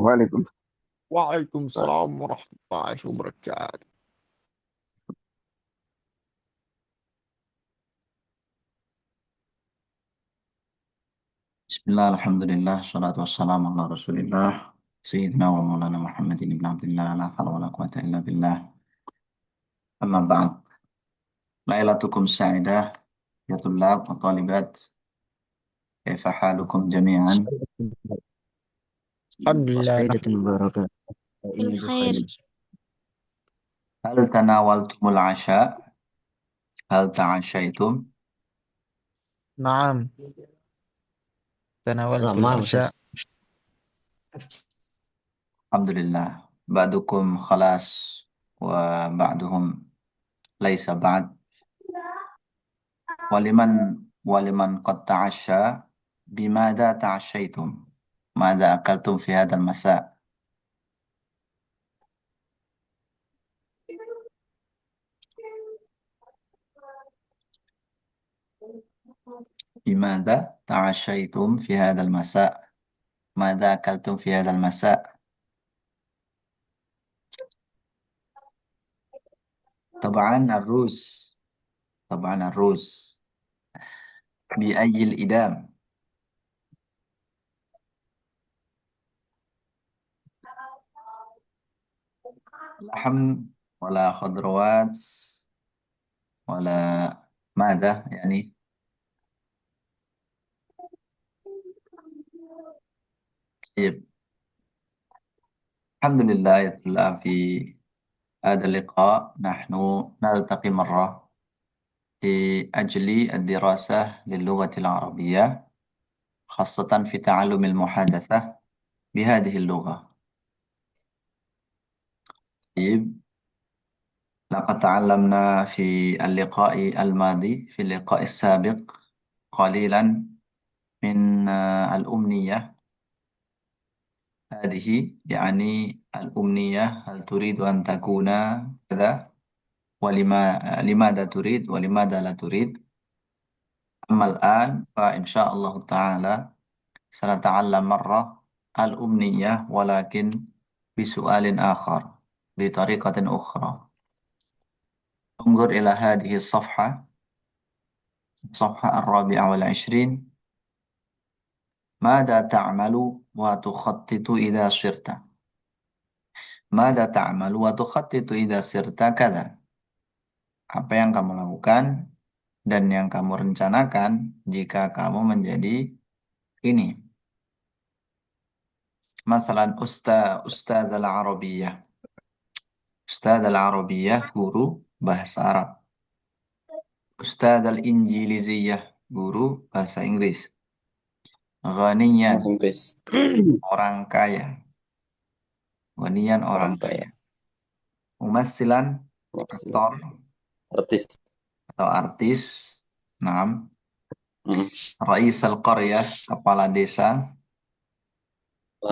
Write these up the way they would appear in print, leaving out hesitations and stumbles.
وعليكم وعليكم السلام. السلام ورحمة الله وبركاته. Bismillah, alhamdulillah, salatu wassalamu ala rasulillah, Sayyidina wa maulana Muhammadin ibn Abdullah, la hawla wa la quwata illa billah, amma ba'd. Lailatukum sa'idah, ya tullab wa talibat, kaifa halukum jami'an? الحمد لله عيدة مباركة. إني بالخير. بخير. Hal tanawaltumul asha? Hal ta'ashaitum? نعم، تناولت ما العشاء. Alhamdulillah, ba'dukum khalas wa ba'duhum laisa ba'd. Waliman qad ta'asha, bimada ta'ashaitum? Mada akaltum fi hadal masa'? بماذا تعشيتم في هذا المساء؟ ماذا أكلتم في هذا المساء؟ طبعا الرز. طبعا الرز. بأي الإدام؟ لحم ولا خضروات ولا ماذا يعني؟ طيب، الحمد لله يا طلاب، في هذا اللقاء نحن نلتقي مرة لأجل الدراسة للغة العربية، خاصة في تعلم المحادثة بهذه اللغة. طيب، لقد تعلمنا في اللقاء الماضي، في اللقاء السابق، قليلا من الأمنية. هذه يعني الأمنية، هل تريد أن تكون كذا، لماذا تريد ولماذا لا تريد. أما الآن فإن شاء الله تعالى سنتعلم مرة الأمنية، ولكن بسؤال آخر، بطريقة أخرى. انظر إلى هذه الصفحة، الصفحة 24. ماذا تعمل وتخطط إذا صرت؟ ماذا تعمل وتخطط إذا صرت كذا؟ Apa yang kamu lakukan dan yang kamu rencanakan jika kamu menjadi ini. Masalan, Ustaz al-Arabiyah. Ustaz al-Arabiyah, guru bahasa Arab. Ustaz al-Injiliziyah, guru bahasa Inggris. Ghaniyan, Inggris. orang kaya. Ghaniyan, orang kaya. Mumassilan, aktor Artis. atau artis. Naam. Hmm. Rais al-Qaryah, kepala desa.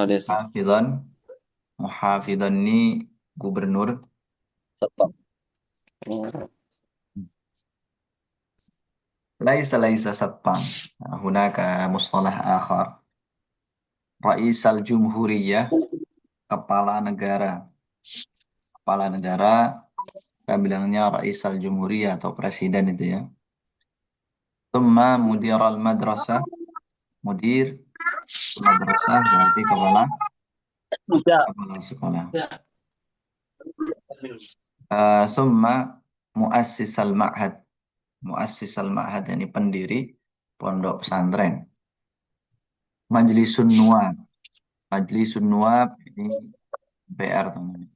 Desa. Muhafidhan. Muhafidhan ini gubernur. Satpam. Laisa satpam. Hunaka mustalah akhar. Rais al-Jumhuriyah, kepala negara. Kepala negara, kita bilangnya Rais al-Jumhuriyah atau presiden itu ya. Thumma mudir al-madrasah. Mudir madrasah berarti kepala sekolah. Summa muassis al-ma'had. Muassis al-ma'had ini pendiri pondok pesantren. Majlisun Nuwab. Majlisun Nuwab ini PR teman-teman.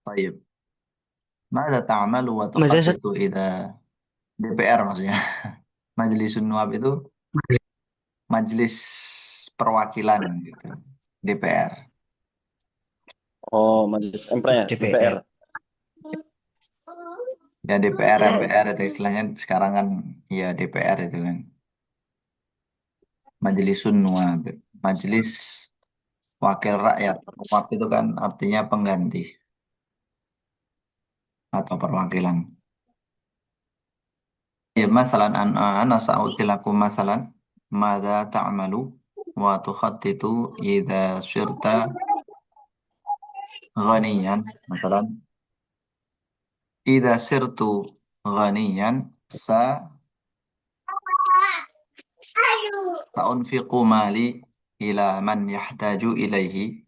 Baik. Mada ta'malu wa tuqadditu idza DPR maksudnya. Majlisun Nuwab itu majelis perwakilan gitu. DPR. Oh, majelis MPR. DPR. Ya DPR, MPR itu istilahnya sekarang kan ya DPR itu kan. Majlisun Nuwab, majelis wakil rakyat. Nuwab itu kan artinya pengganti atau perwakilan. Ya masalan ana sa'utilakum masalan madza ta'malu wa tukhattitu idza sirta ghaniyan. Misalan, idza sirtu ghaniyan sa'unfiqu mali ila man yahtaju ilaihi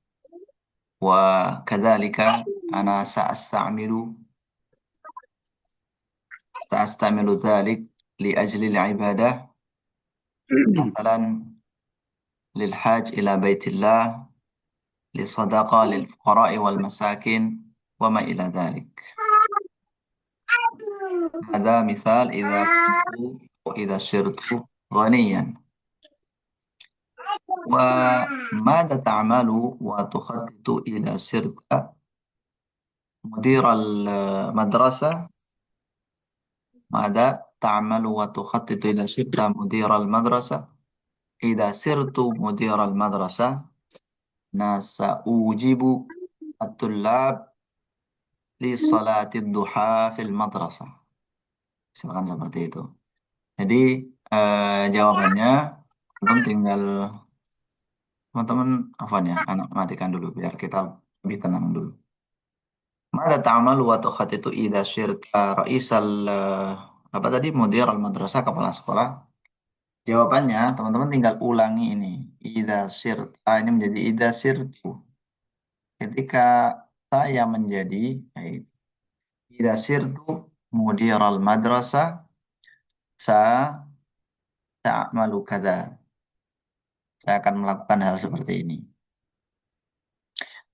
wa kadzalika ana sa'astamilu dzalik li ajli al-ibadah masalan lil haj ila baitillah li sadaqah lil fuqara'i wal masakin wa ma ila dzalik. Hadza misal idza sirtu ghaniyan. Wa madza ta'malu wa tukhattitu idza sirta mudiral madrasah. Madza ta'malu wa tukhattitu idza sirta mudiral madrasah. Idza sirtu mudiral madrasah nasa ujibu at-tullab li salati duha fil madrasah. Misalkan seperti itu. Jadi jawabannya teman-teman afwan ya, anak matikan dulu biar kita lebih tenang dulu. Mada ta'amalu wa tukhatitu idza syirta raisal apa tadi mudir al madrasah, kepala sekolah. Jawabannya teman-teman tinggal ulangi ini. Idza syirta ini menjadi idza sirtu. Ketika saya menjadi idza sirtu mudir al madrasah sa ta'malu kadza. Saya akan melakukan hal seperti ini.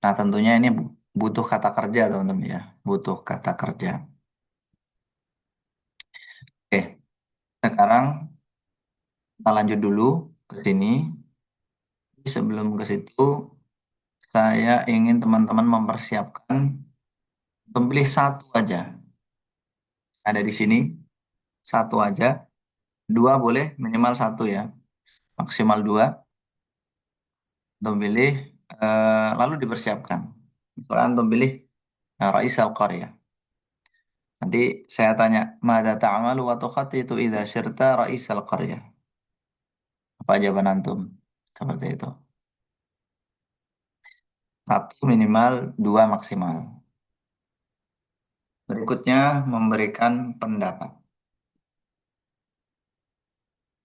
Nah, tentunya ini butuh kata kerja, teman-teman ya. Butuh kata kerja. Oke, sekarang kita lanjut dulu ke sini. Sebelum ke situ, saya ingin teman-teman mempersiapkan pilih satu aja. Ada di sini, satu aja. Dua boleh, minimal satu ya. Maksimal dua. Pilih, lalu dipersiapkan. Misalkan pilih Rais Al-Qarya. Nanti saya tanya, Mada ta'amalu wa tukhatitu idza sirta Rais Al-Qarya. Apa jawaban antum? Seperti itu. Satu minimal, dua maksimal. Berikutnya memberikan pendapat.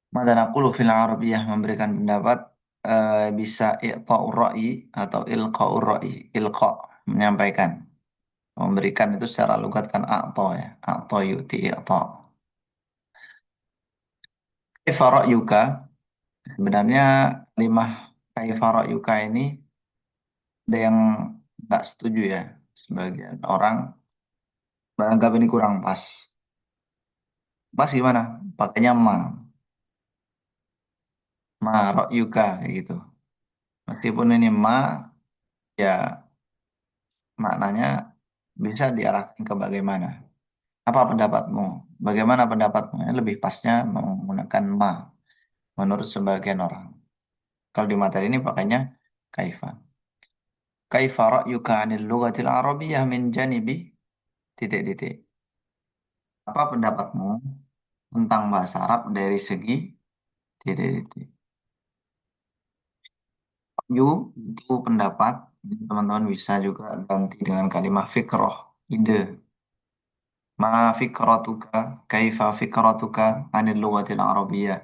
Mada naqulu fil Arabiyah, memberikan pendapat bisa i'ta'ur ra'i atau ilqa'ur ra'i. Ilqa, menyampaikan. Memberikan itu secara lugat kan a'ta ya. A'ta yu'ti i'ta. Kaifa ra'yuka? Sebenarnya kalimah kaifa ra'yuka ini ada yang nggak setuju ya. Sebagian orang menganggap ini kurang pas. Pas gimana? Pakainya ma ra'yuka gitu. Meskipun ini ya maknanya bisa diarahkan ke bagaimana. Apa pendapatmu? Bagaimana pendapatmu? Ini lebih pasnya menggunakan menurut sebagian orang. Kalau di materi ini pakainya kaifa. Kaifa ra'yuka 'anil lughatil arabiyyah min janibi titik-titik. Apa pendapatmu tentang bahasa Arab dari segi titik-titik. Itu pendapat. Teman-teman bisa juga ganti dengan kalimat fikroh, ide. Ma fikratuka, kaifa fikratuka anil lughatil arabiyyah.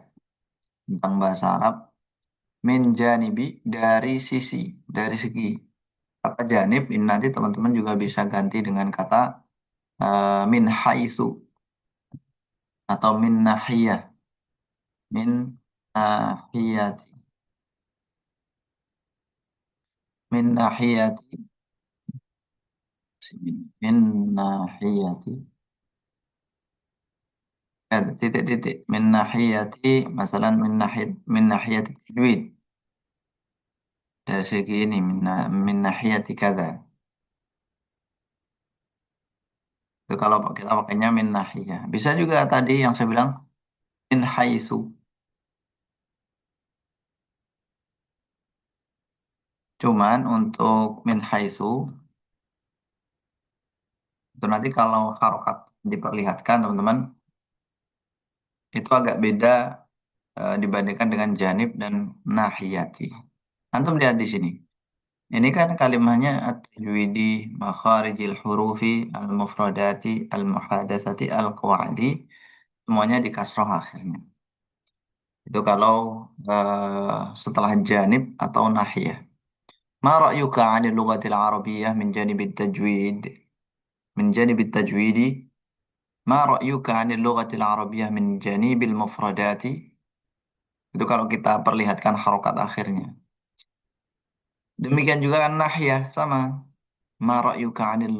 Tentang bahasa Arab. Min janibi, dari sisi, dari segi. Kata janib, ini nanti teman-teman juga bisa ganti dengan kata min haitsu atau min nahiyah. Min nahiyati. Min nahiyati. Min nahiyati. Titik-titik. Min nahiyati. Masalah min nahiyati tajwid. Dari segi ini. Min nahiyati kada. Itu kalau kita pakainya min nahiyah. Bisa juga tadi yang saya bilang min haitsu. Cuman untuk min haitsu itu nanti kalau harokat diperlihatkan teman-teman itu agak beda dibandingkan dengan janib dan nahiyati. Antum lihat di sini. Ini kan kalimatnya at-tajwidi, makharijil hurufi, al-mufradati, al-muhadatsati, al-qawaidi, semuanya di kasroh akhirnya. Itu kalau setelah janib atau nahiyah. Ma ra'yuka 'anil lughatil arabiyyah min janibit tajwid? Min janibit tajwidi. Ma ra'yuka 'anil lughatil arabiyyah min janibil mufradati? Itu kalau kita perlihatkan harokat akhirnya. Demikian juga kan nahiyah sama. Ma ra'yuka 'anil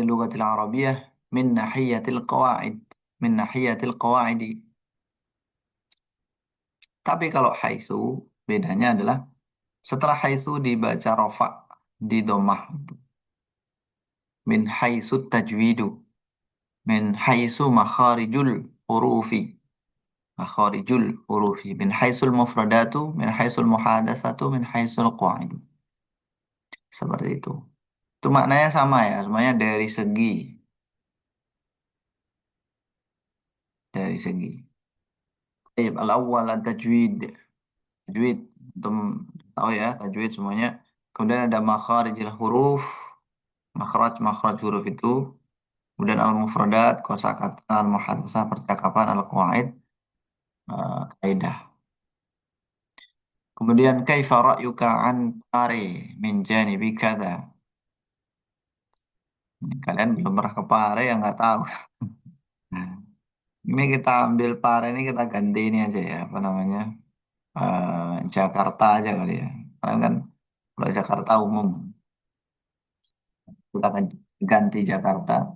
lughatil arabiyyah min nahiyatil qawaid? Min nahiyatil qawaidi. Tapi kalau haitsu bedanya adalah setelah haitsu dibaca rofa di domah. Min haitsu tajwidu. Min haitsu makharijul hurufi. Makharijul hurufi. Min haitsul mufradatu. Min haitsul muhadatsatu. Min haitsul qawaid. Seperti itu. Itu maknanya sama ya. Semuanya dari segi. Dari segi. Baik, al-awwal tajwid. Tajwid. Untuk tahu ya, tajwid semuanya. Kemudian ada makharijil huruf. Makhraj huruf itu. Kemudian al-mufradat, kosakata, al-muhadatsah, percakapan, al-qawaid, kaidah. Kemudian kaifa ra'yuka an pare min janibi kadza? Kalian belum pernah ke Pare yang nggak tahu. Nah, ini kita ambil Pare ini kita ganti ini aja ya, apa namanya? Jakarta aja kali ya. Karena kan kalau Jakarta umum, kita akan ganti Jakarta.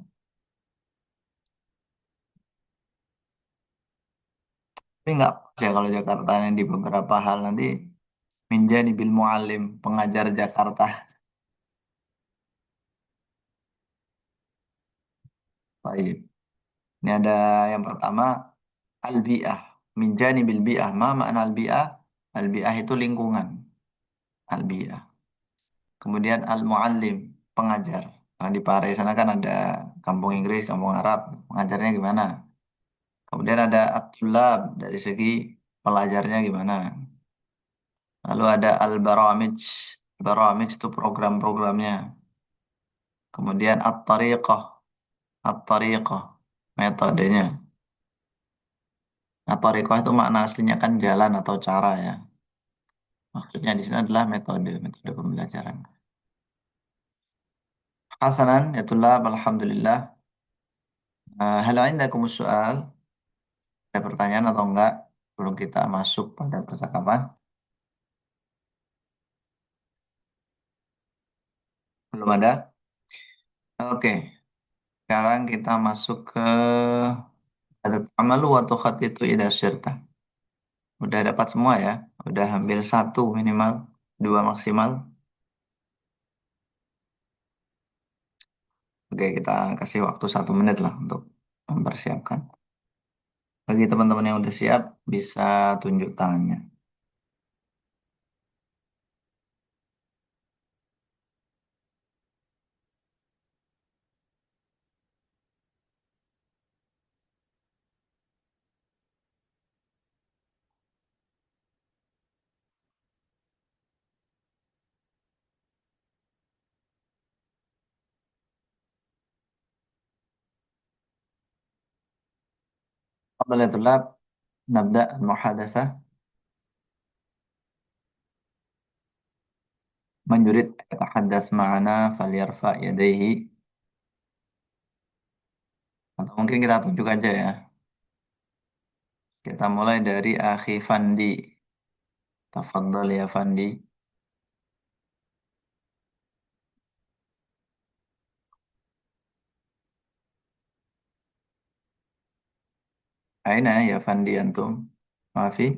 Tapi nggak pas ya kalau Jakarta ini di beberapa hal nanti menjadi bil muallim, pengajar Jakarta. Baik. Ini ada yang pertama al-bi'ah. Min janibil bi'ah. Ma makna al-bi'ah? Al-bi'ah itu lingkungan. Al-bi'ah. Kemudian al-muallim, pengajar. Nah, di Pare sana kan ada kampung Inggris, kampung Arab. Pengajarnya gimana? Kemudian ada at-tullab, dari segi pelajarnya gimana? Lalu ada al-baramij. Baramij itu program-programnya. Kemudian at-tariqah. At-tariqah, metodenya. Nah, tariqah itu makna aslinya kan jalan atau cara ya. Maksudnya di sini adalah metode, metode pembelajaran. Hasanan, ya tulab, alhamdulillah. Hal indakum soal, ada pertanyaan atau enggak? Belum kita masuk pada percakapan. Belum ada? Oke, sekarang kita masuk ke ada amalu atau khat itu ida syirta. Udah dapat semua ya? Udah ambil satu minimal, dua maksimal. Oke, kita kasih waktu 1 menit lah untuk mempersiapkan. Bagi teman-teman yang udah siap, bisa tunjuk tangannya. تفضل يا طلاب، نبدأ المحادثة. من يريد أن يتحدث معنا فليرفع يديه. Atau mungkin kita tunjuk aja ya. Kita mulai dari Akhi Fandi. Tafadhal ya Fandi. Aina ya Fandi antum? Maafi?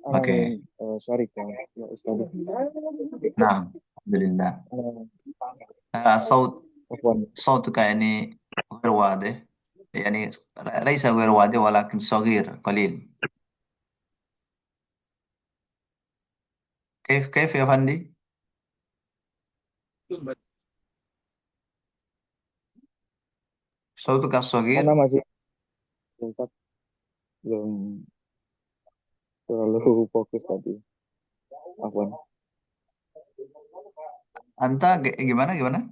Oke. Sorry ya Ustaz. Nah, alhamdulillah. صوت Afwan. صوتك يعني غير واضح، يعني ليس غير واضح ولكن صغير قليل. كيف يا فندي؟ صوتك Mana الصغير. masih Ustaz? belum terlalu fokus tadi. Afwan. Anta gimana gimana?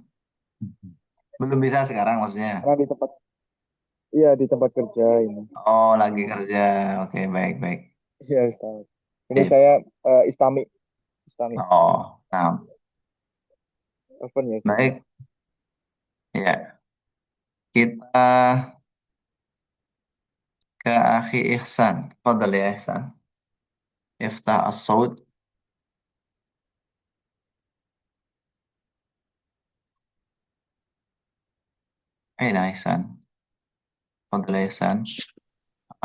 Belum bisa sekarang maksudnya. Karena di tempat, iya di tempat kerja ini. Oh, lagi kerja. Oke, baik baik. Iya Ustaz. Ini Sip. saya Istami. Istami. Oh, nah, Afwan ya Ustaz ya. baik. Ya, kita ke Akhi Ihsan. Fadal ya Ihsan. Iftah as-saud. Aina Ihsan. Fadal ya Ihsan.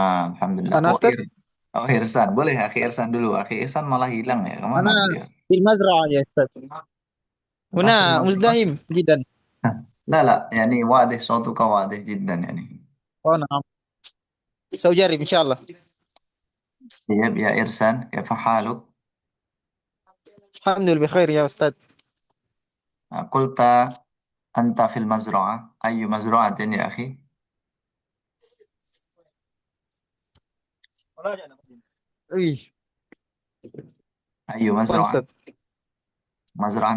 Alhamdulillah. أنا أستاذ. Oh, Ihsan. Boleh Akhi Ihsan dulu. Akhi Ihsan malah hilang ya. Kemana أنا beliau? في المزرعة يا أستاذ. Apa في هنا المزرعة؟ مزدحم جدا. لا لا يعني واضح صوتك واضح جدا يعني. نعم، سأجرب إن شاء الله. طيب يا إرسان كيف حالك؟ الحمد لله بخير يا أستاذ. قلت أنت في المزرعة أي مزرعة يا أخي؟ إيش أي وين مزرعة؟ أستاذ؟ مزرعة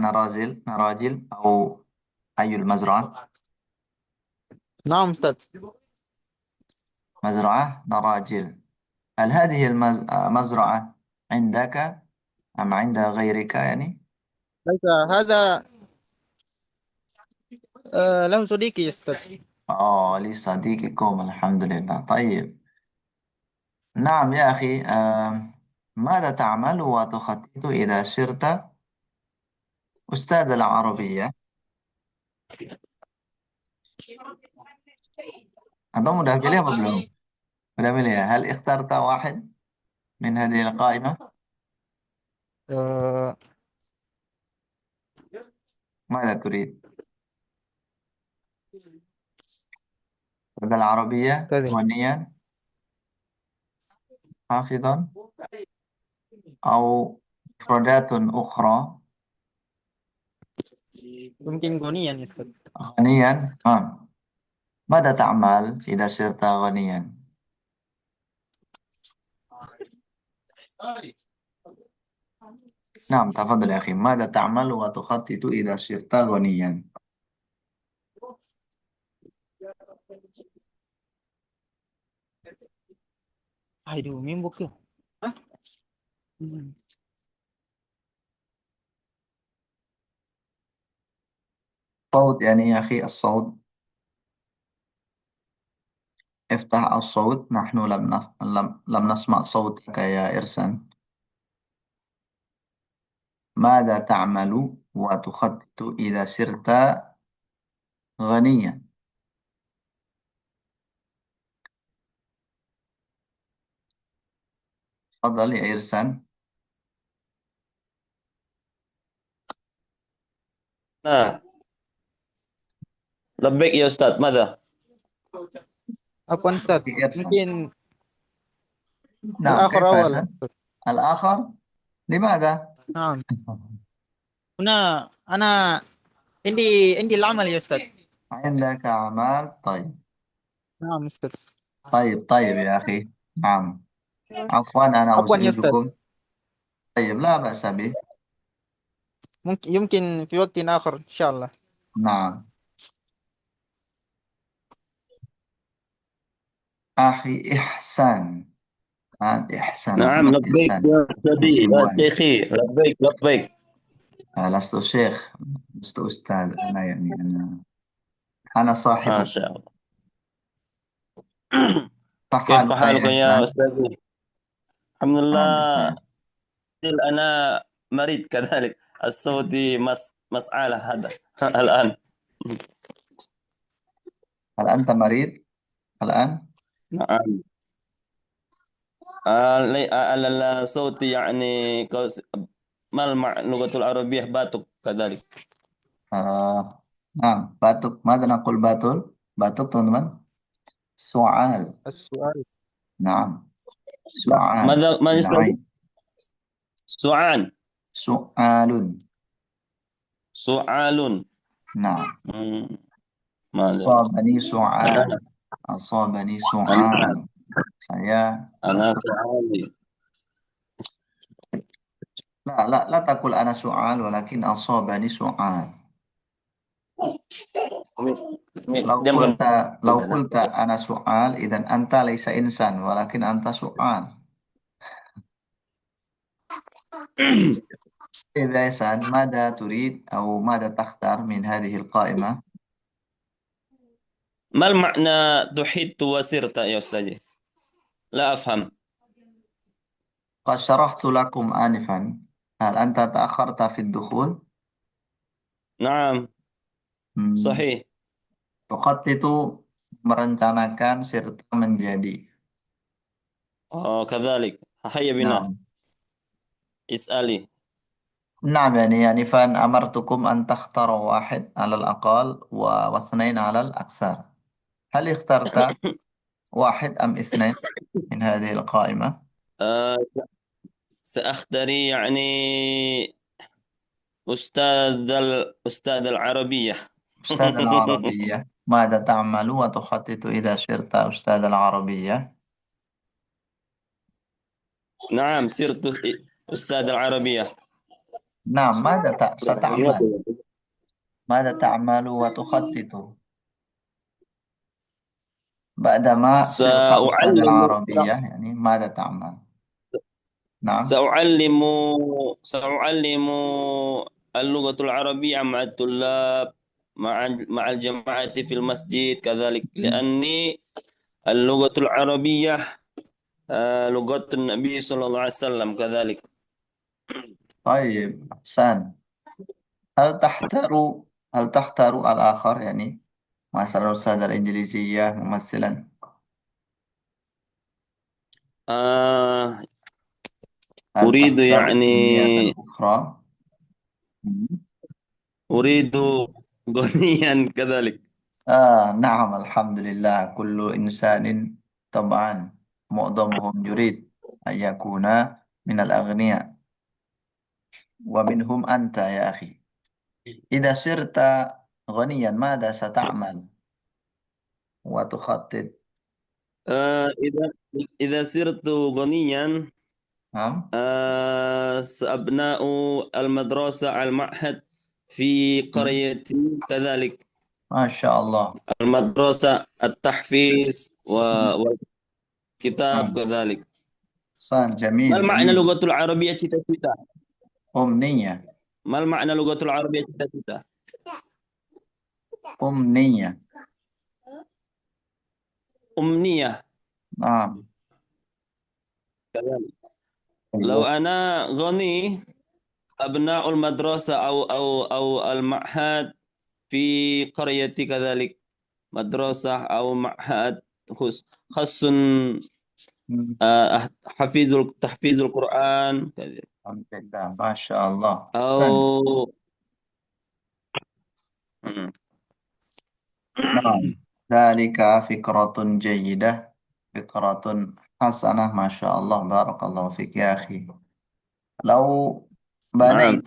نراجل أو أي المزرعة؟ نعم أستاذ. مزرعة نراجل. هل هذه المزرعة عندك أم عند غيرك يعني؟ ليس هذا له صديقي يا أستاذ. لصديقكم الحمد لله. طيب نعم يا أخي، ماذا تعمل وتخطط إذا صرت أستاذ العربية؟ أنتم udah pilih apa belum? Udah pilih ya? هل اخترت واحد من هذه القائمة؟ آه، ماذا تريد؟ أستاذ العربية أستاذ، غنيا حافظا أو مفردات أخرى؟ يمكن غنيا يا أستاذ. غنيا ماذا تعمل إذا صرت غنيا؟ نعم تفضل يا أخي، ماذا تعمل وتخطط إذا صرت غنيا؟ Aduh, mimbuk tuh. صوت يعني يا أخي الصوت، افتح الصوت. نحن لم نسمع صوتك يا إرسان. ماذا تعمل وتخطط إذا صرت غنيا؟ تفضل يا إرسان. نعم. لبيك يا أستاذ، ماذا؟ Apa Ustaz? يا إرسان. Mungkin نعم الآخر كيف يا أول. إرسان؟ الآخر لماذا؟ نعم. هنا أنا عندي العمل يا أستاذ. عندك أعمال. طيب نعم أستاذ. طيب يا أخي. نعم عفوا أنا عفوا يا أستاذ. أزعجكم. طيب لا بأس به. يمكن في وقت آخر إن شاء الله. نعم أخي إحسان. إحسان نعم، محمد لبيك إحسان يا أستاذي يا إسوان. شيخي، لبيك لبيك. لست شيخ، لست أستاذ. أنا يعني أنا ما صاحبك. شاء الله. كيف فحالك حالك يا يا إحسان؟ أستاذي؟ الحمد نعم لله. بخير. أنا مريض كذلك، الصوت مسعالة هذا الآن. هل أنت مريض الآن؟ نعم. الصوت يعني ما اللغة العربية باتك كذلك. نعم batuk. ماذا نقول batuk teman-teman؟ سعال. السؤال. نعم سعال ماذا يستوي؟ بالعين. سعان. سؤال. سعال. نعم مم. ماذا أصابني سعال. الآن؟ أصابني الآن سعال. Saya أنا سؤالي. لا تقول أنا سؤال ولكن أصابني سؤال. لو Diam kamu. قلت لو قلت أنا سؤال إذا أنت ليس إنسان ولكن أنت سؤال. إذا إنسان ماذا تريد أو ماذا تختار من هذه القائمة؟ ما المعنى تحيط وسرت يا أستاذ؟ لا أفهم. قد شرحت لكم آنفا. هل أنت تأخرت في الدخول؟ نعم Hmm. صحيح. Tuqat itu merencanakan serta menjadi. كذلك. هيا بنا Nah, اسألي. نعم يعني فأمرتكم أن تختاروا واحد على الأقل واثنين على الأكثر. هل اخترت واحد أم اثنين من هذه القائمة؟ آه، سأختاري يعني أستاذ العربية. أستاذ العربية. ماذا تعمل وتخطط إذا صرت أستاذ العربية؟ نعم صرت أستاذ العربية. نعم ستعمل؟ ماذا تعمل وتخطط بعدما صرت أستاذ سأعلم العربية؟ يعني ماذا تعمل؟ نعم. سأعلم سأعلم اللغة العربية مع الطلاب، مع الجماعة في المسجد كذلك، لأني اللغة العربية لغة النبي صلى الله عليه وسلم كذلك. طيب أحسن. هل تحتار هل تختار الآخر يعني مثلا أستاذ الإنجليزية ممثلا؟ آه، هل أريد تختار يعني أمنية أخرى؟ مم. أريد غنيا كذلك. نعم الحمد لله كل إنسان طبعا معظمهم يريد أن يكون من الأغنياء ومنهم أنت يا أخي. إذا صرت غنيا ماذا ستعمل وتخطط؟ إذا صرت غنيا نعم. أبناء المدرسة المعهد في مم. قريتي كذلك، ما شاء الله. المدرسة التحفيظ مم. والكتاب كذلك. ما جميل المعنى جميل. لغة العربية cita-cita؟ أمنية. ما المعنى لغة العربية cita-cita؟ أمنية. أمنية نعم. كذلك. لو أنا غني، أبناء المدرسة أو المعهد في قريتي كذلك، مدرسة أو معهد خاص مم. تحفيظ القرآن كذلك. الحمد لله ما شاء الله أحسن. أو مم. نعم ذلك فكرة جيدة، فكرة حسنة ما شاء الله بارك الله فيك يا أخي. لو نعم.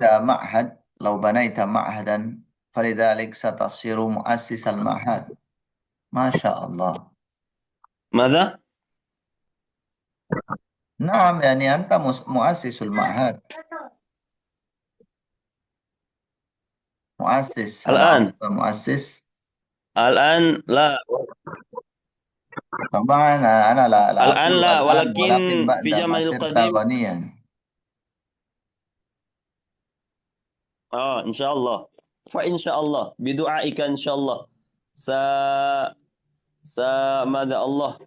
لو بنيت معهدا فلذلك ستصير مؤسس المعهد. ما شاء الله. ماذا؟ نعم يعني أنت مؤسس المعهد. مؤسس، هل الآن عرفت مؤسس؟ الآن لا. طبعا أنا لا الآن أقول لا، الآن ولكن ولكن في بعدما زمن صرت القديم. غنيا. إن شاء الله، فإن شاء الله بدعائك إن شاء الله س س ماذا الله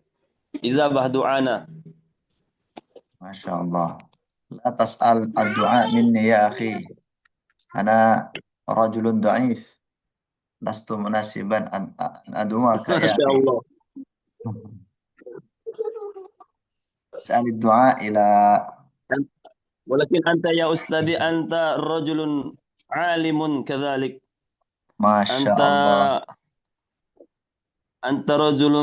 إجابة دعانا. ما شاء الله. لا تسأل الدعاء مني يا أخي، أنا رجل ضعيف، لست مناسبا أن أدعوك ما يا شاء أخي. الله. اسأل الدعاء إلى. ولكن أنت يا أستاذي أنت رجل عالم كذلك. ما أنت شاء الله. أنت رجل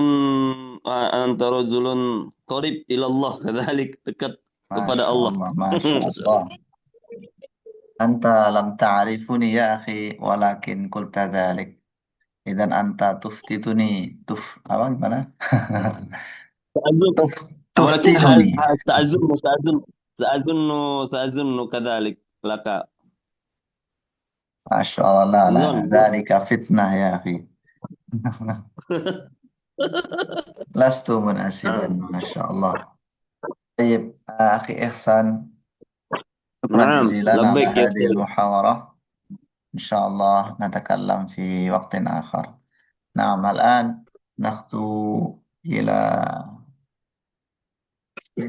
أنت رجل قريب إلى الله كذلك، dekat ما kepada شاء Allah. الله ما شاء الله. أنت لم تعرفني يا أخي ولكن قلت ذلك، إذا أنت تفتتني أو gimana؟ سأظن ولكن تفتنني. سأظن كذلك لك. ما شاء الله، لا لا لا، ظن. ذلك فتنة يا أخي. لست مناسبا ما شاء الله. طيب أخي إحسان، شكرا نعم جزيلا على لبيك يا هذه شيخ. المحاورة. إن شاء الله نتكلم في وقت آخر. نعم، الآن نخطو إلى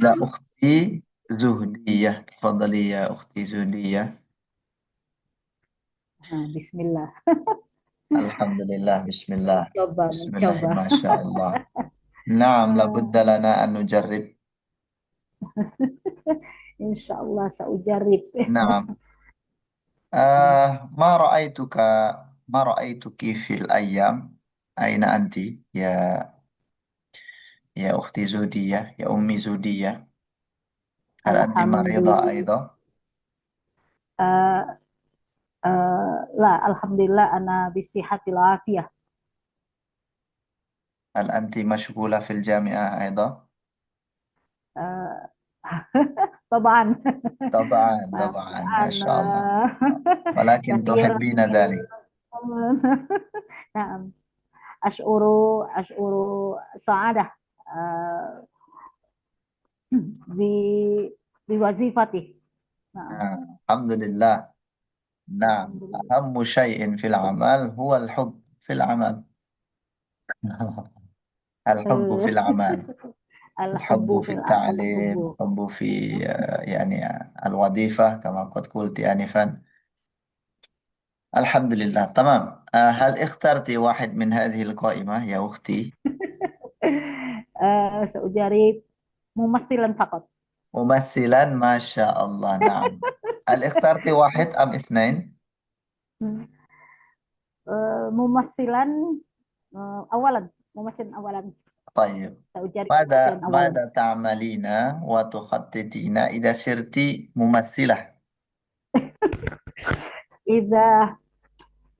أختي زهدية. تفضلي يا أختي زهدية. بسم الله. الحمد لله، بسم الله. بسم الله mencoba. ما شاء الله. نعم، لابد لنا أن نجرب. Insya Allah saya ujarib. نعم. ما رأيتك في الأيام. أين أنت يا أختي زودية، يا أمي زودية؟ هل أنت مريضة Alhamdulillah. أيضا؟ Eh, lah, alhamdulillah ana bisihatil afiyah. هل أنت مشغولة في الجامعة أيضا؟ Eh, طبعا. طبعا طبعا، ما طبعا. شاء الله. ولكن كثيرا تحبين ذلك. نعم. أشعر سعادة ب بوظيفتي. نعم. الحمد لله. نعم، الحمد لله. أهم شيء في العمل هو الحب في العمل. الحب في العمل، الحب الحب في في العمل التعليم، حب. الحب في يعني الوظيفة كما قد قلت آنفا. الحمد لله، تمام. هل اخترت واحد من هذه القائمة يا أختي؟ سأجرب ممثلا فقط. ممثلا، ما شاء الله. نعم. هل اخترت واحد أم اثنين؟ ممثلا أولا. ممثلا أولا. طيب، سأجرب ماذا ممثلا أولا. تعملين وتخططين إذا صرت ممثلة؟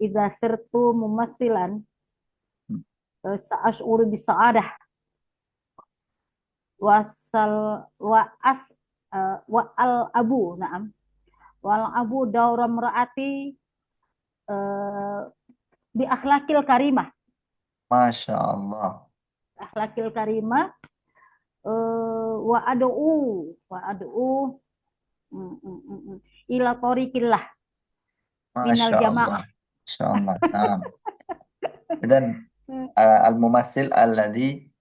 إذا صرت ممثلا سأشعر بالسعادة wasal wa as wa al abu na'am wal abu daura meraati bi akhlakil karimah. ما شاء الله. Akhlakil karimah wa ad'u ila tariqillah ما minal شاء الله. jamaah. ما شاء الله. نعم. إذن الممثل الذي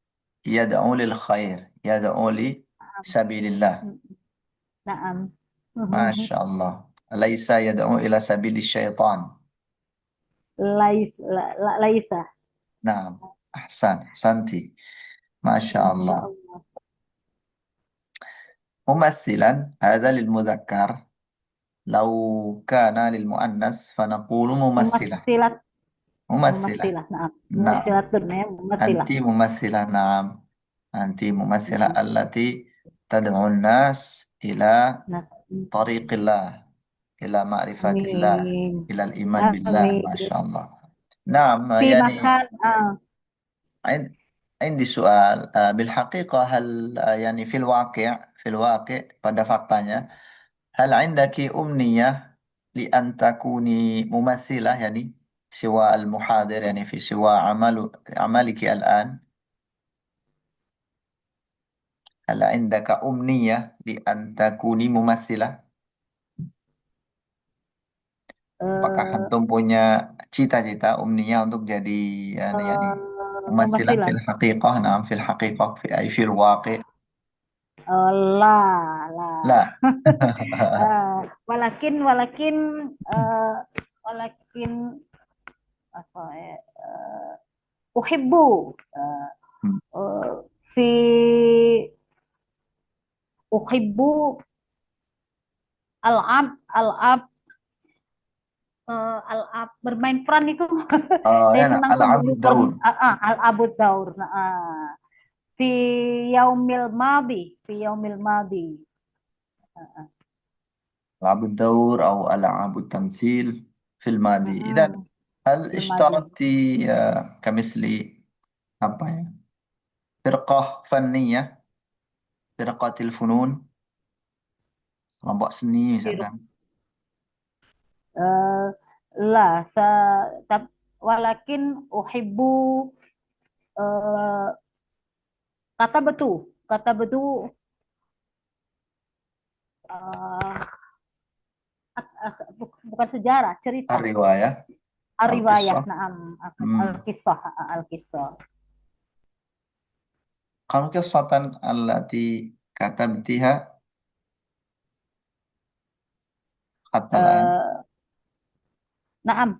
يدعو للخير، يدعو لسبيل الله. Naam. ما شاء الله. ليس يدعو إلى سبيل الشيطان. Laisa. نعم، أحسنتي. ما شاء الله. Insyaallah. ممثلا هذا للمذكر، لو كان للمؤنث فنقول ممثلة. Mumassilat. ممثلة. Naam. نعم، Mumassilatun ya, mumassilah. أنت ممثلة. نعم، أنت ممثلة Naam. التي تدعو الناس إلى Nah, طريق الله، إلى معرفة الله، amin. إلى الإيمان بالله. Amin. ما شاء الله. نعم، Fi يعني makan عندي سؤال. بالحقيقة هل يعني في الواقع pada faktanya هل عندك أمنية لأن تكوني ممثلة، يعني سوى المحاضر، يعني في سوى عملك الآن؟ هل عندك أمنية لأن تكوني ممثلة؟ Apakah antum punya cita-cita, umniya untuk jadi yani ممثلة في mumasilah. الحقيقة؟ نعم، في الحقيقة، في الواقع. La. لا. Walakin walakin apa ya? Uhibbu fi uhibbu al-ab bermain peran itu. Saya يعني senang ألعب menunjuk الدور. al-abud daur. Fi yaumil madi. ألعب الدور أو ألعب التمثيل في الماضي. إذا هل Fil madi. اشتركت كمثل apa ya Firqah faniyah, firqatil funun, kelompok seni misalkan. La walakin uhibbu kata betul bukan sejarah, cerita. Ar-riwayah, Ar-riwayah, al-qissah. na'am. Hmm. Al-qissah. Kalau qissatan allati katabtiha hatta al-an. Na'am,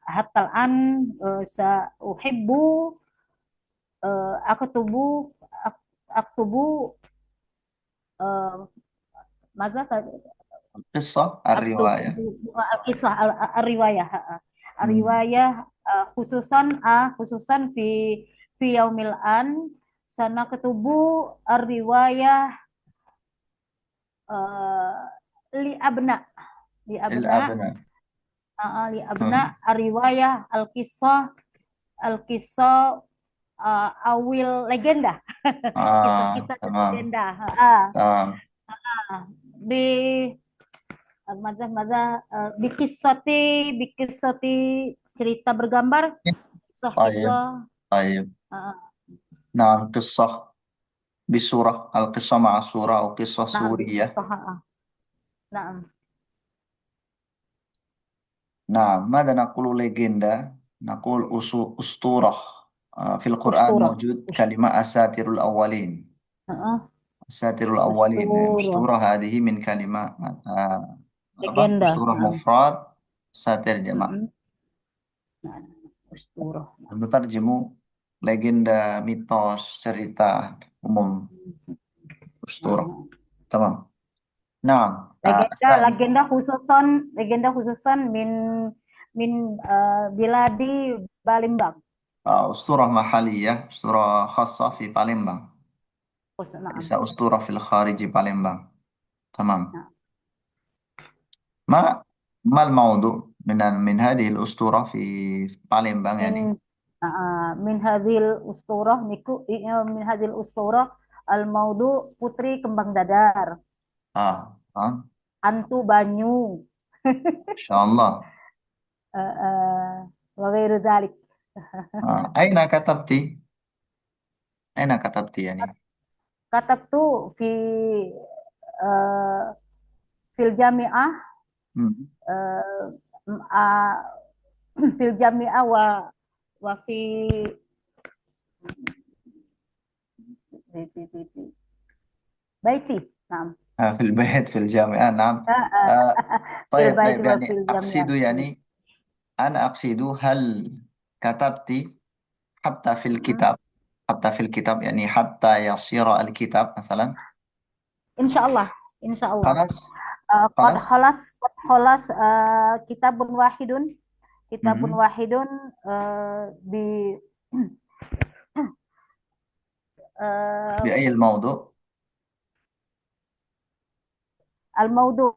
hatta an sa uhibbu aktubu maza Qissah ar-riwayah. Al-qissah ar-riwayah. Ar-riwayah khususan fi yaumil an sana ketubu ar-riwayah li abna Il-abna. li abna ar-riwayah al-qissah awil legenda. Kisah-kisah Tamam. legenda. Tamam. Di bikisoti cerita bergambar, kisah-kisah. Baik. Nah, qissah bisurah, al-qissah ma'a surah atau qissah suriyah. Nah, Nah, mada naqulu legenda, naqul usturah. Fil Quran usturah. mawjud kalimat asatirul awwalin. Asatirul awwalin. Usturah hadhihi min kalimat Legenda. usturah mufrad, satir jama'. Usturah. Nutarjimu legenda, mitos, cerita umum. Usturah. Tamam. Nah, Legenda khususan min biladi Palembang. usturah mahaliyah, usturah khassah fi Palembang. Bisa usturah fil khariji Palembang. Tamam. ما الموضوع من هذه الأسطورة في Palembang يعني؟ min hadhil usturah al-maudu putri kembang dadar. Hantu banyu. Insyaallah. Wa ghairu dzalik. Aina katabti? Aina katabti yani? Katabtu fil jami'ah fil jami'ah wa fi baiti. Naam. في البيت في الجامعة نعم. طيب يعني أقصد يعني أنا أقصد هل كتبت حتى في الكتاب يعني حتى يصير الكتاب مثلا؟ إن شاء الله خلاص قد خلص كتاب واحد بأي الموضوع؟ الموضوع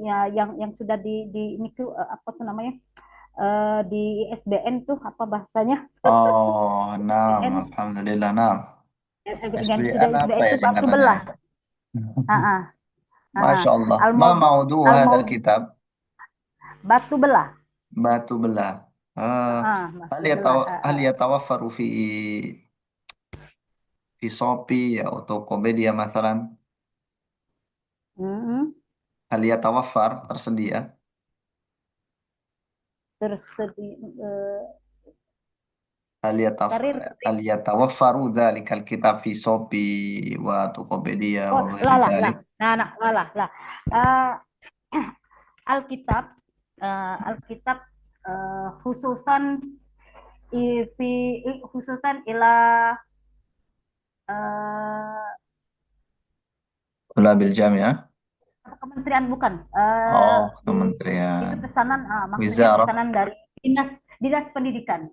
ya yang sudah di ini tuh apa tuh namanya di ISBN tuh apa bahasanya? Oh, nah, alhamdulillah, nah. SBN apa ya batu belah. Masya Allah. Ma maudu hadal kitab? Batu belah. Batu belah. Hal yatawaffaru fi Shopee atau Tokopedia masalan? Hal yatawaffar, tersedia? Hal yatawaffaru dhalikal kitab fi Shopee wa Tokopedia wa ghairi dhalik? Alkitab khususan ila Ulabil Jami'ah? Kementerian bukan. Kementerian. Itu pesanan, maksudnya pesanan dari dinas pendidikan.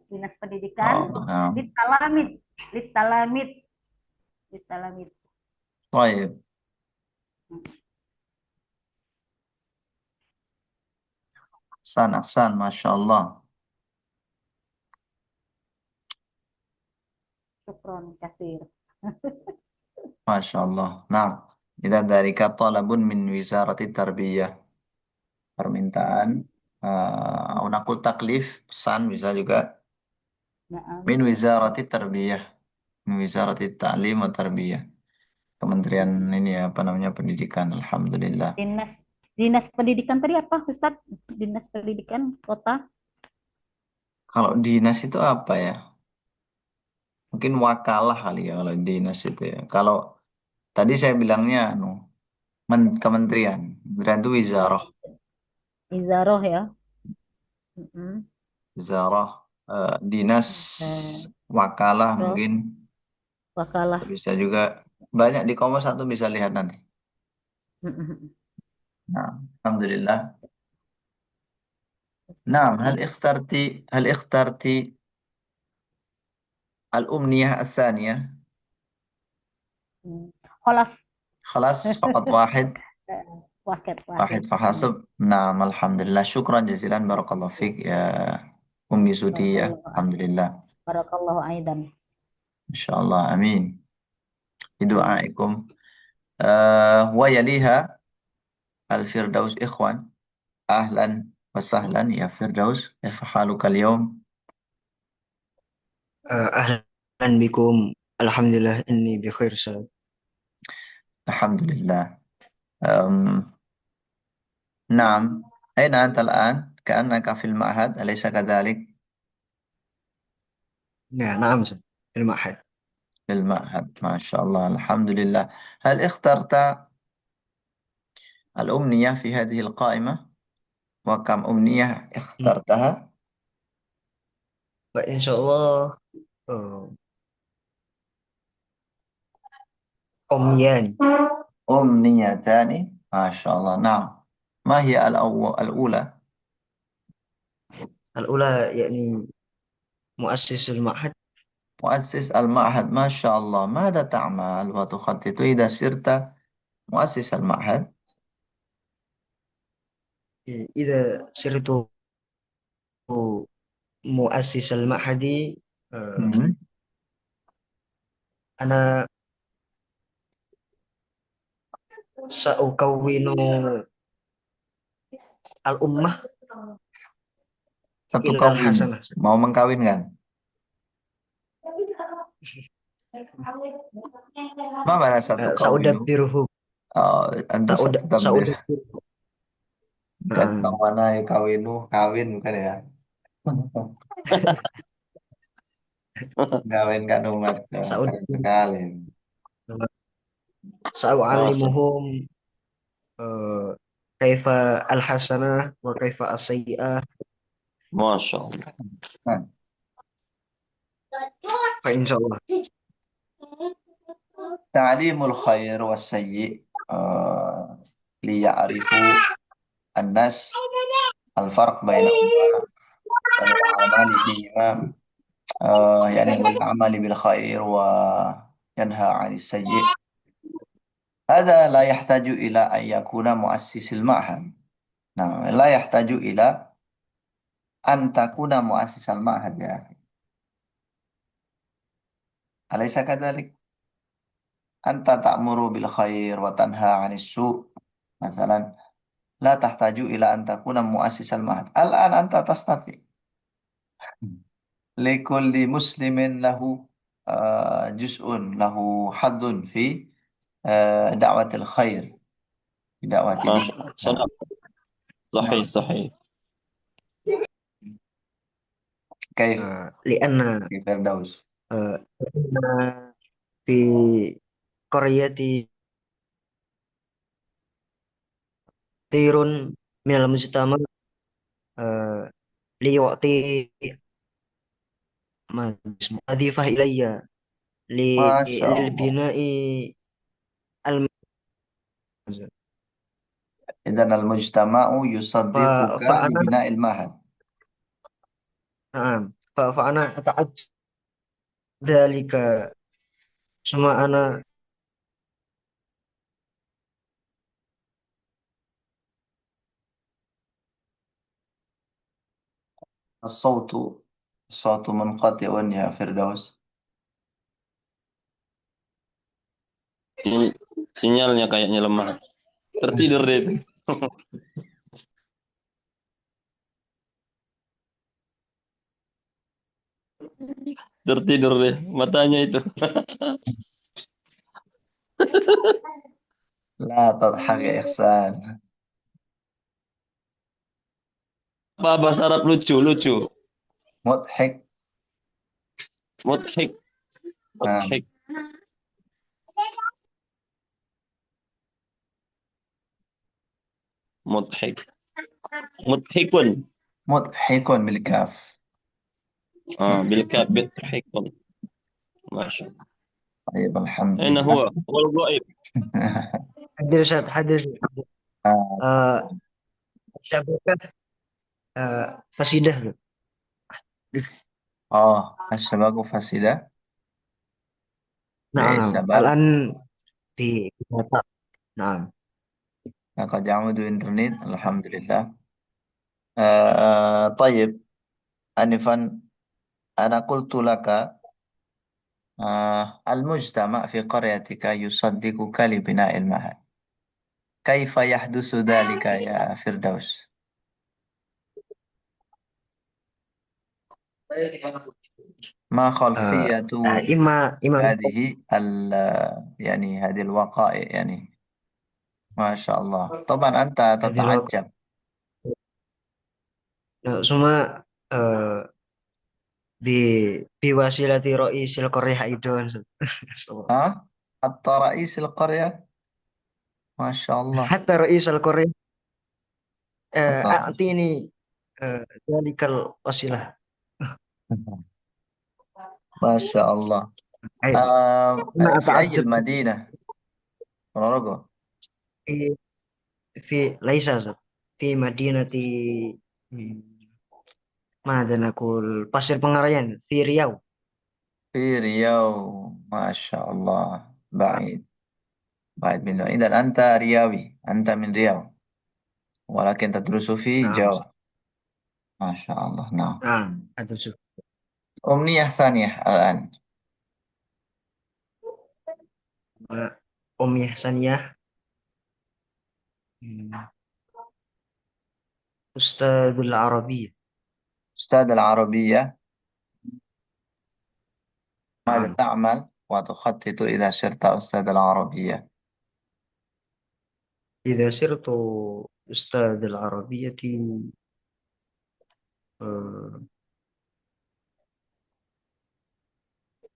Litalamid. Baik. Ahsan, Masya Allah. Syukron kasir. Masya Allah. Nah, kita dari talabun min wizarati tarbiyah. Permintaan. Au naqul taklif, pesan bisa juga. Naam. Min wizarati tarbiyah. Min wizarati ta'lim wa tarbiyah. Kementerian ini ya, apa namanya, pendidikan. Alhamdulillah. Dinas Dinas Pendidikan tadi apa, Ustadz? Dinas Pendidikan Kota. Kalau dinas itu apa ya? Mungkin wakalah kali ya kalau dinas itu ya. Kalau tadi saya bilangnya kementerian. Kementerian itu wizarah. Izaroh ya. Mm-mm. Wizarah. Dinas wakalah Terus mungkin wakalah. bisa juga. Banyak di Kompas satu bisa lihat nanti. Mm-mm. Nah, Alhamdulillah. Nah, hal ikhtarti al-umniyah al-thaniyah. Kholas. خلاص فقط واحد. Wakil واحد wahid. فحسب. نعم الحمد لله. شكرا جزيلا. بارك الله فيك يا أمي سودية. الحمد لله. Barakallahu aidan. إن شاء الله آمين Amin. بدعائكم. ويليها الفردوس إخوان. أهلا وسهلا يا فردوس، كيف حالك اليوم؟ أهلا بكم. الحمد لله إني بخير سلام. الحمد لله. نعم، أين أنت الآن؟ كأنك في المعهد أليس كذلك؟ نعم سلام. المعهد. في المعهد، ما شاء الله. الحمد لله. هل اخترت الأمنية في هذه القائمة؟ وكم أمنية اخترتها؟ فإن شاء الله أميان. أمنيتان، ما شاء الله. نعم، ما هي الأولى؟ الأولى يعني مؤسس المعهد. مؤسس المعهد، ما شاء الله. ماذا تعمل وتخطط إذا صرت مؤسس المعهد؟ إذا صرت مؤسس المعهد مم. أنا سأكون الأمة Satu إلى kawin, الحسنة. mau mengkawinkan. Ma mana satu kawinu? سأدبره. Oh, Anda satu tambir. سأدبره. Bukan mana ya kawinu, kawin bukan ya? Kawinkan umat. Keren sekali. سأعلمهم كيف الحسنة وكيف السيئة. ما شاء الله. فإن شاء الله. تعليم الخير والسيء ليعرفوا الناس الفرق بينهما والعمل بهما، يعني والعمل بالخير وينهى عن السيء. هذا لا يحتاج إلى أن يكون مؤسس المعهد. نعم، لا يحتاج إلى أن تكون مؤسس المعهد يا أخي، أليس كذلك؟ أنت تأمر بالخير وتنهى عن السوء مثلا، لا تحتاج إلى أن تكون مؤسس المعهد. الآن أنت تستطيع. لكل مسلم له جزء، له حظ في دعوة الخير، في دعوة ما دين. شاء الله. صدق. صحيح صحيح. كيف لأن في فردوس؟ في قريتي كثير من المجتمع ليعطي وظيفة إلي ما شاء الله. للبناء إذن المجتمع يصدقك فأنا لبناء المعهد. نعم فأنا أتعد ذلك. ثم أنا الصوت الصوت منقطع يا فردوس. Sinyalnya kayaknya lemah. Tertidur deh itu. Tertidur deh matanya itu. لا تضحك يا إحسان. Apa bahasa Arab lucu, lucu. مضحك. Mudhik, نعم. mudhik, mudhik. Mudhikun. مضحك بالكاف. Bilkaf mudhikun. Masya Allah. طيب الحمد Aina لله. huwa? Wal ghaib. hadir Ustaz, hadir. آه. Syabakah fasidah. الشباب فاسدة. لإيش Naam, سبب؟ al-an di data. Naam. لقد يعود إنترنت الحمد لله. طيب أنفا، أنا قلت لك المجتمع في قريتك يصدقك لبناء المعهد. كيف يحدث ذلك يا فردوس؟ ما Eh, خلفية Imam هذه يعني هذه الوقائع يعني؟ ما شاء الله، طبعا أنت Hadir Waqf. تتعجب. Semua bi biwasilati Ra'isil Qaryah Aidon. ها حتى رئيس القرية، ما شاء الله. Hatta Ra'isil Qaryah حتى رئيس. a'tini dalikal wasilah. ما شاء الله. Aib. Ma في أي ata'ajjab المدينة؟ رورغو. fi laisa Ustaz. Fi madinati ماذا نقول Pasir Pengarayan في Riau. في رياو، ما شاء الله، بعيد بعيد منه. إذا أنت رياوي، أنت من رياو ولكن تدرس في نعم جاوا. ما شاء الله. نعم. نعم هذا شوف. أمنية ثانية الآن. أمي حسنية أستاذ العربية. أستاذ العربية، ماذا نعم تعمل وتخطط إذا صرت أستاذ العربية؟ إذا صرت أستاذ العربية آه،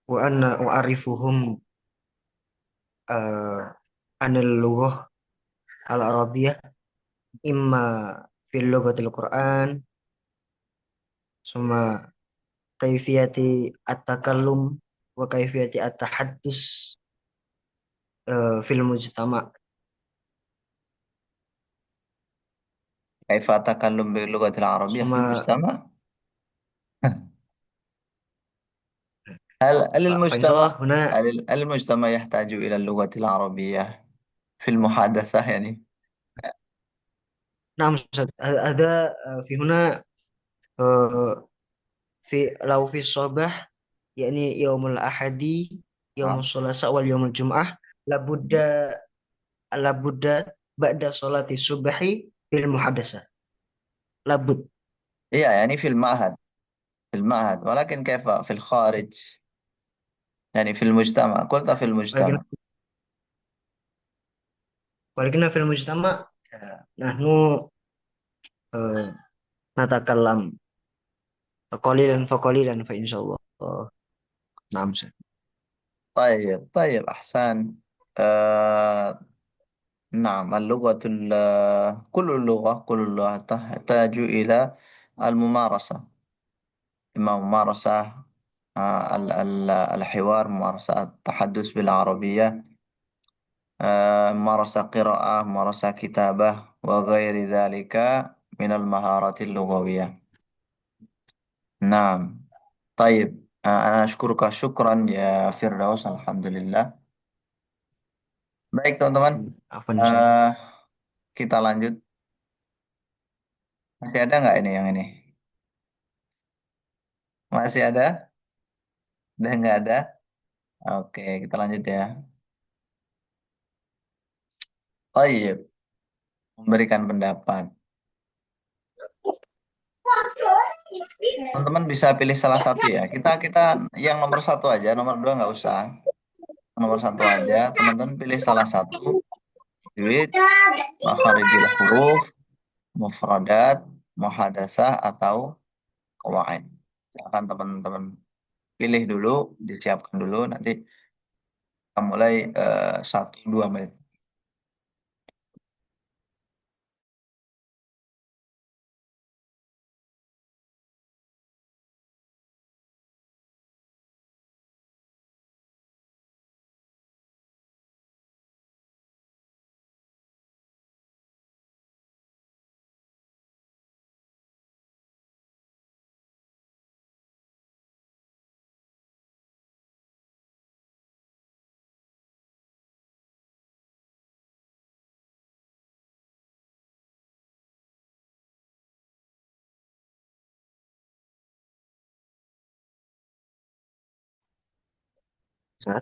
وأنا أعرفهم عن اللغة العربية إما في لغة القرآن ثم كيفية التكلم وكيفية التحدث في المجتمع. كيف أتكلم باللغة العربية في ثم المجتمع؟ هل فإن شاء الله المجتمع هنا. هل المجتمع يحتاج إلى اللغة العربية في المحادثة يعني؟ نعم أستاذ. هذا في هنا آه، في لو في الصباح يعني يوم الأحد يوم نعم. الثلاثاء واليوم الجمعة لابد لابد بعد صلاة الصبح بالمحادثة لابد. هي يعني في المعهد، في المعهد، ولكن كيف في الخارج؟ يعني في المجتمع، قلت في ولكن المجتمع. ولكن في المجتمع نحن آه، نتكلم قليلا فقليلا فإن شاء الله. نعم أستاذ. طيب طيب أحسن. آه نعم، كل اللغة تحتاج إلى الممارسة. إما ممارسة الحوار، ممارسة التحدث بالعربية، ممارسة قراءة، ممارسة كتابة، وغير ذلك من المهارات اللغوية. نعم. طيب أنا أشكرك شكرا يا فردوس. الحمد لله. Baik teman-teman, عفوا أستاذ. Eh, kita lanjut. Masih ada nggak ini yang ini? Masih ada? Udah nggak ada? Oke, kita lanjut ya. Oh iya, memberikan pendapat. Teman-teman bisa pilih salah satu ya. Kita yang nomor satu aja, nomor dua nggak usah. Nomor satu aja, teman-teman pilih salah satu. Duit, makharijil huruf, mufradat, muhadasah atau qawaid. Silakan teman-teman pilih dulu, disiapkan dulu. Nanti kita mulai 1-2 menit. Ustaz.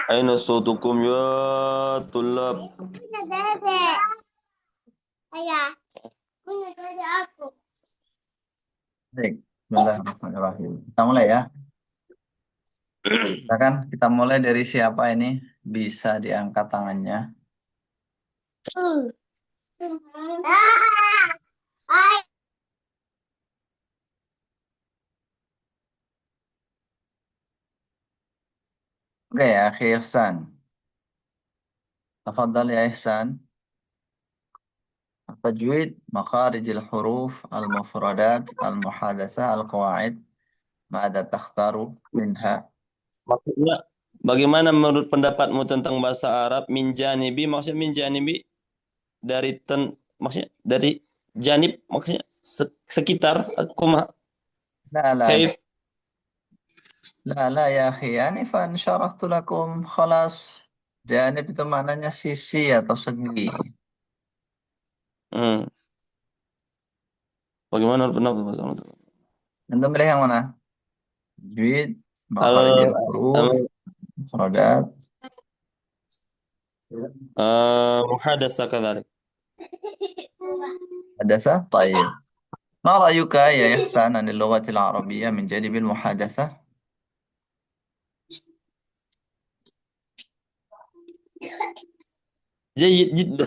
Aina sautukum ya tulab. Baik, bismillahirrahmanirrahim. Kita mulai ya. Silakan kita mulai dari siapa ini? Bisa diangkat tangannya. Oke ya, Akhi Ihsan. Tafadhal ya Ihsan. Tajwid, makharijil huruf, al-mufradat, al-muhadasah, al-qawaid. Mada takhtaru minha. Maksudnya, bagaimana menurut pendapatmu tentang bahasa Arab min janibi? Maksudnya min janibi dari maksudnya dari janib, maksudnya sekitar kuma La la kaif. la la ya akhi, yani fan syarahtu lakum khalas. Janib itu maknanya sisi atau segi. Hmm. Bagaimana pendapat Mas Ahmad? Anda milih yang mana? Tajwid, Al makharijil huruf, am- mufradat. muhadasah kadzalik. Hadasah, طيب. ما رأيك يا إحسان عن اللغة العربية من جانب المحادثة؟ جيد جدا.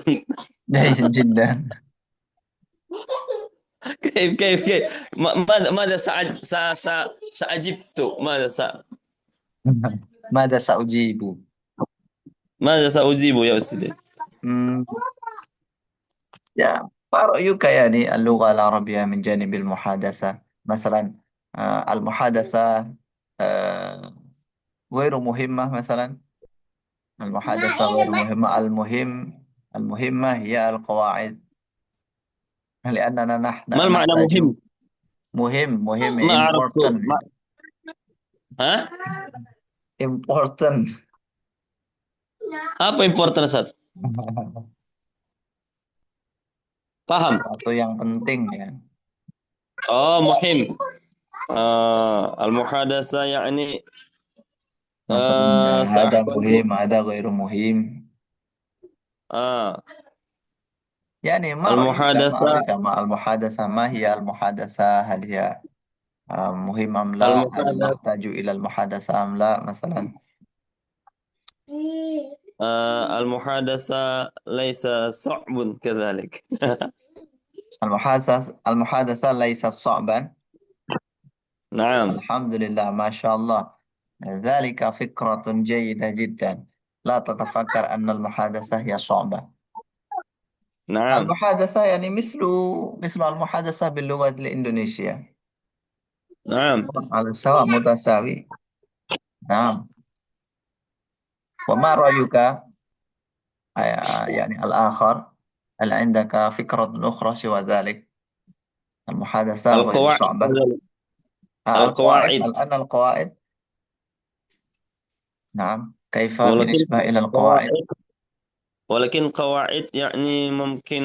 جيد جدا. كيف ماذا سأجبت ماذا سأجيب؟ ماذا سأجيب يا أستاذ؟ مم، يا ما رأيك يعني اللغة العربية من جانب المحادثة مثلا المحادثة غير مهمة مثلا. المحادثة غير مهمة. المهمة هي القواعد، لأننا نحن ما المعنى نحتاج. مهم؟ مهم ما عرفت. important. ها؟ important. Apa important, Ustaz? Paham? Sesuatu yang penting ya. Oh, muhim. Al-muhadasa yakni Maksudnya ada seakan muhim, ada غير muhim. ah يعني ما al-muhadasa رأيك مع المحادثة؟ ما هي المحادثة؟ هل هي مهم أم لا؟ هل al-muhadasa نحتاج إلى المحادثة أم لا مثلا؟ al-muhadasa laisa sa'bun kadzalik. المحادثة ليست صعبا. Naam. الحمد لله ما شاء الله. ذلك فكرة جيدة جدا. لا تتفكر أن المحادثة هي صعبة. Naam. المحادثة يعني مثل المحادثة باللغة الإندونيسية، Naam. على سواء متساوي. نعم. وما رأيك يعني الآخر؟ هل عندك فكرة أخرى سوى ذلك؟ المحادثة غير Al-qawaid صعبة. القواعد al-qawaid. الآن القواعد. نعم، كيف Walakin بالنسبة إلى القواعد؟ qawaid qawaid yakni mungkin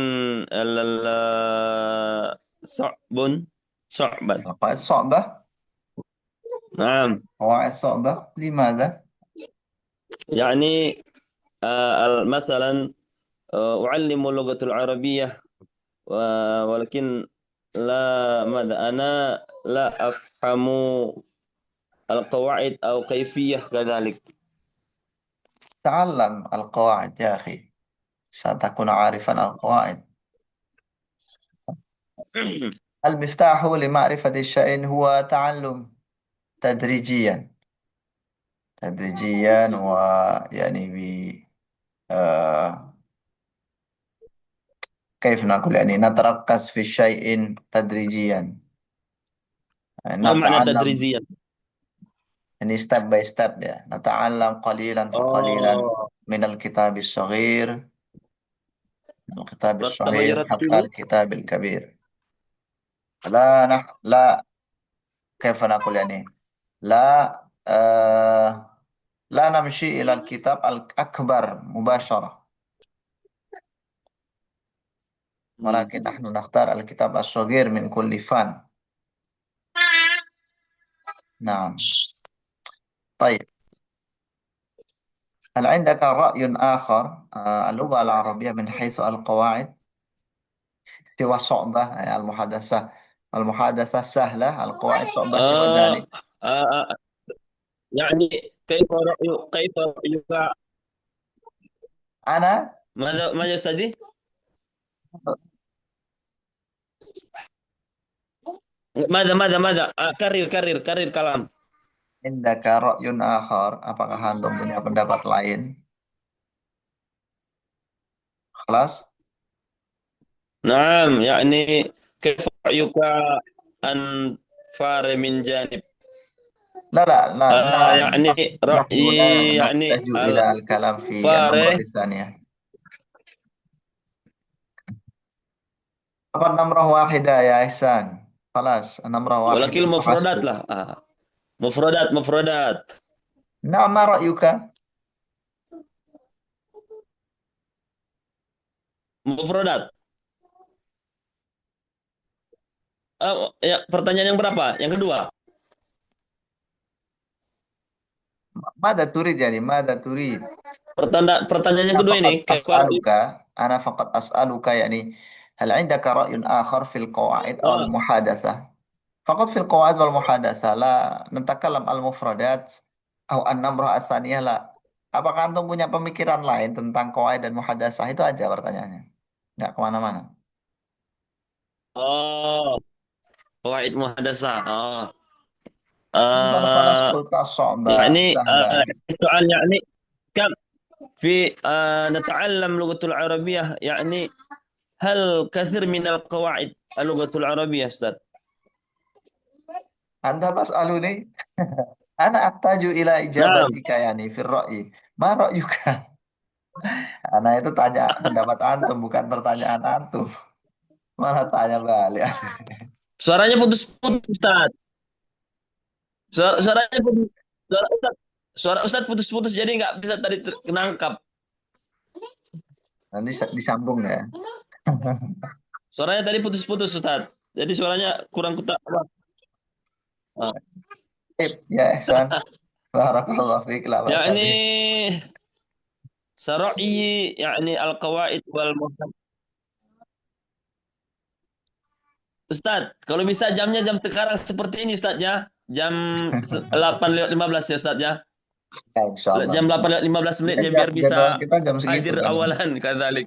sa'bun sa'ban. القواعد صعبة. Naam. قواعد صعبة، لماذا؟ يعني مثلا أعلم اللغة العربية ولكن أنا لا أفهم القواعد أو كيفية كذلك. تعلم القواعد يا أخي، ستكون عارفا القواعد. المفتاح لمعرفة الشيء هو تعلم تدريجيا تدريجيا، ويعني آه كيف نقول، يعني نتركز في الشيء تدريجيا، ما معنى نتعلم تدريجيا؟ يعني step by step ya. نتعلم قليلا فقليلا Oh, من الكتاب الصغير، من الكتاب رتب الصغير حتى يرتب. الكتاب الكبير. لا كيف نقول يعني، لا لا نمشي إلى الكتاب الأكبر مباشرة، ولكن نحن نختار الكتاب الصغير من كل فن. نعم. طيب، هل عندك رأي آخر؟ اللغة العربية من حيث القواعد سوى صعبة، المحادثة سهلة، القواعد صعبة سوى آه ذلك. آه يعني كيف رأيك؟ أنا ماذا تستدي؟ ماذا كرر كلام. عندك رأي آخر؟ Apakah antum punya pendapat lain? خلاص. نعم يعني كيف رأيك أن فار من جانب لا لا لا لا يعني نحن لا رأيي يعني نحتاج إلى الكلام في النمرة الفار الثانية. فقط نمرة واحدة يا إحسان، خلاص نمرة ولكن واحدة مفردات فحسب. lah مفردات نعم، ما رأيك؟ مفردات ya pertanyaan yang berapa yang kedua ماذا تريد يعني، ماذا تريد؟ pertanyaan yang أنا kedua فقط ini أسألك أنا فقط أسألك يعني، هل عندك رأي آخر في القواعد أو oh, المحادثة؟ فقط في القواعد والمحادثة، لا نتكلم المفردات أو النمرة الثانية، لا. Apakah antum punya pemikiran lain tentang qawaid dan muhadasah? Itu aja pertanyaannya. Nggak kemana-mana. oh qawaid muhadasah خلاص آه قلت صعبة يعني سهلة. السؤال يعني كم في نتعلم لغة العربية يعني هل كثير من القواعد اللغة العربية أستاذ؟ Anda tas'aluni? Ana aktaju ila Nah, ijabatika yani fir ra'yi. Ma ra'yuka? Ana itu tanya pendapat antum, bukan pertanyaan antum. Malah tanya balik. suaranya putus-putus, Ustaz. Suaranya putus. Suara Ustaz putus-putus jadi nggak bisa tadi nangkap. Nanti disambung ya. Suaranya tadi putus-putus, Ustaz. Jadi suaranya kurang kutak. Sip, ya Ihsan. Barakallahu fiik la Ya ba'sa ini bih. Sarai yakni al-qawaid wal muhkam. Ustaz, kalau bisa jamnya jam sekarang seperti ini Ustaz ya. Jam 8:15 ya Ustaz ya. Ya, insyaallah. Jam 8:15 menit ya biar Jadwal bisa kita jam segitu hadir kan. awalan kadzalik.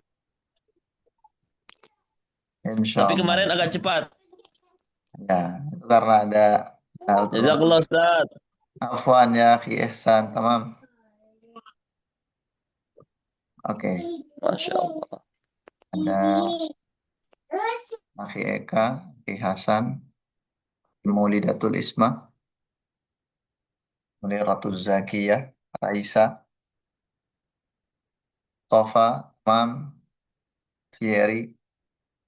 Tapi Insyaallah. kemarin agak cepat. Ya, itu karena ada Jazakallah Ustaz. afwan ya akhi Ihsan, tamam. Oke, Masya Allah. ada akhi Eka, akhi Hasan, Maulidatul Isma, Muniratul Zakiyah, Raisa, Tofa, Mam, Thierry,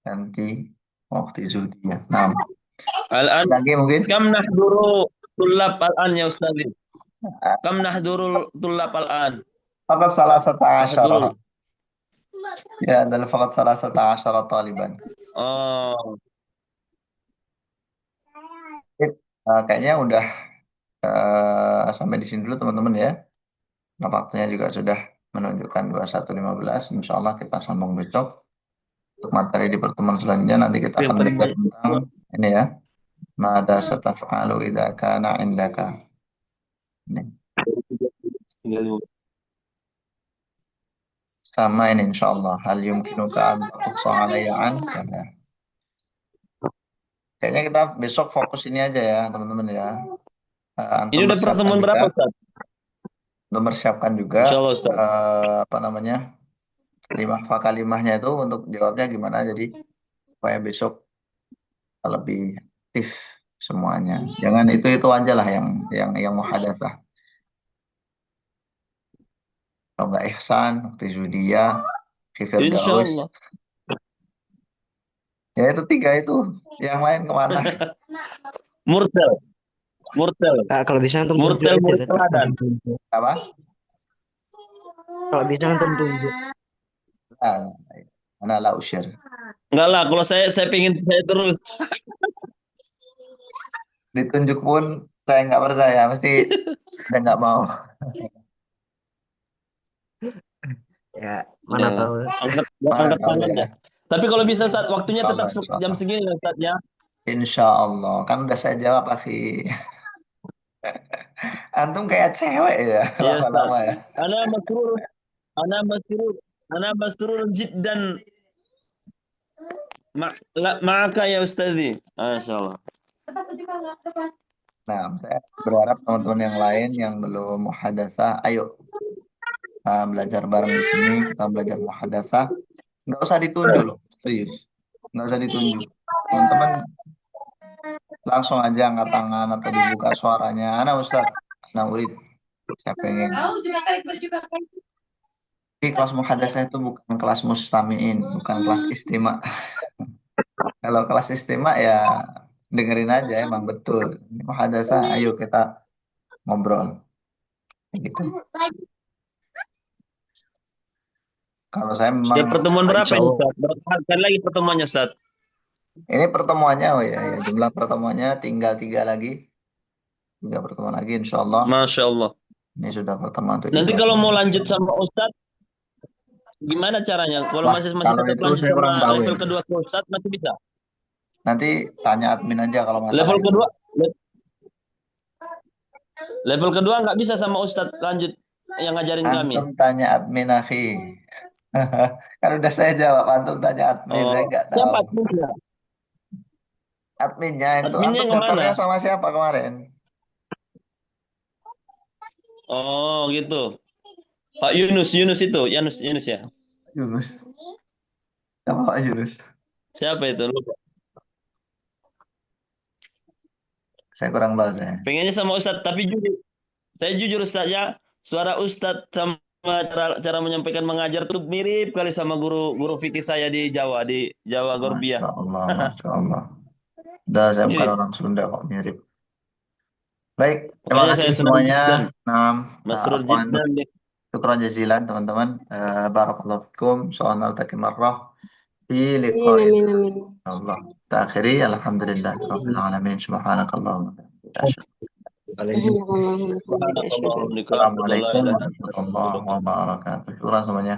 Nanti, Waktu Zudia. Nah, Al-an lagi mungkin kam nahduru tullab al-an ya Ustaz. Kam nahduru tullab al-an. fakat salah satu Nahdurul. asyarah. Ya, adalah fakat salah satu asyarah taliban. Oh, Kayaknya udah sampai di sini dulu teman-teman ya. Nah, waktunya juga sudah menunjukkan 21.15. Insya Allah kita sambung besok. Untuk materi di pertemuan selanjutnya nanti kita akan belajar tentang ini ya. Mada sataf'alu idza kana indaka. Ini. Sama ini insya Allah. Hal yumkinuka an taqussa alayya an kada. Kayaknya kita besok fokus ini aja ya teman-teman ya. Antum ini udah persiapkan pertemuan juga. berapa Ustaz? Untuk mempersiapkan juga Insya Allah Ustaz. apa namanya 5 kalimahnya itu untuk jawabnya gimana. Jadi supaya besok lebih aktif semuanya. Jangan itu aja lah yang muhadatsah. Kalau nggak Ihsan, Tizudia, Insya Firdaus. Allah. Ya itu 3 itu. Yang lain kemana? Murtel. Kalau bisa antum tunjuk Murtel aja, Tat. teladan. Apa? Kalau bisa antum tunjuk. Mana la usyir. Enggak lah, kalau saya pengen saya terus. Ditunjuk pun saya nggak percaya, mesti udah nggak mau. Ya, mana Ya. tahu. Angkat tahu tangan ya. ya. Tapi kalau bisa Ustaz, waktunya tetap Insya Allah. jam segini ya, Ustaz ya. Insya Allah. Kan udah saya jawab, akhi. Antum kayak cewek ya, Iya, Ustaz. lama-lama ya. Ana masrur jiddan ma'aka ya Ustazi. Masya Allah. Nah, saya berharap teman-teman yang lain yang belum muhadatsah, ayo belajar bareng di sini, kita belajar muhadatsah. Nggak usah ditunjuk loh, serius. Nggak usah ditunjuk. Teman-teman langsung aja angkat tangan atau dibuka suaranya. Ana Ustaz, ana urid. Saya pengen. Tapi kelas muhadatsah itu bukan kelas mustami'in, bukan kelas istima'. Kalau kelas istima' ya dengerin aja, emang betul. Ini muhadatsah, ayo kita ngobrol. Gitu. Kalau saya memang Sudah pertemuan berapa Insya ini, Allah. Ustaz? Berapa kali lagi pertemuannya, Ustaz? ini pertemuannya, oh ya, jumlah pertemuannya tinggal 3 lagi. 3 pertemuan lagi, insya Allah. Masya Allah. Ini sudah pertemuan Nanti 17. kalau mau lanjut sama Ustaz, gimana caranya? Kalau Wah, masih kalau tetap itu lanjut saya kurang sama tahu level ya. kedua ke Ustaz, masih bisa. Nanti tanya admin aja kalau masalah Level itu. kedua, level kedua nggak bisa sama Ustaz lanjut yang ngajarin kami. Antum tanya admin, akhi. Kan udah saya jawab, antum tanya admin, saya nggak tahu. Siapa adminnya? Adminnya itu, Adminnya antum yang daftarnya mana? sama siapa kemarin? Oh, gitu. Pak Yunus itu, Yunus ya. Yunus. Siapa Pak Yunus? Siapa itu? Lupa. Saya kurang tahu saya. Pengennya sama Ustaz, tapi judi. Saya jujur saja, suara Ustadz sama cara menyampaikan mengajar tuh mirip kali sama guru fikih saya di Jawa Gorbia. Masya Allah, Masya Allah. Udah, saya bukan Mirip. orang Sunda kok, mirip. Baik, terima Makanya kasih saya senang semuanya. jiddan. Nah, Masrur afwan, jiddan. syukran jazilan teman-teman. Barakallahu fikum. Soal naltaqi marrah fi Amin, liqa'in. amin, amin. Allah. Kita akhiri, alhamdulillah rabbil alamin. Subhanakallahumma wa bihamdika, asyhadu Subhanakallahumma wa bihamdika, asyhadu an Subhanakallahumma wa bihamdika, la Assalamualaikum ilaha illa anta, warahmatullahi wabarakatuh. Syukur semuanya.